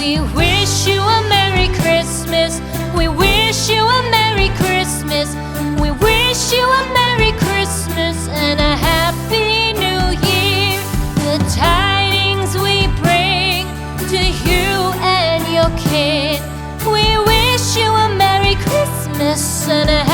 We wish you a Merry Christmas. We wish you a Merry Christmas. We wish you a Merry Christmas and a Happy New Year. The tidings we bring to you and your kin. We wish you a Merry Christmas and a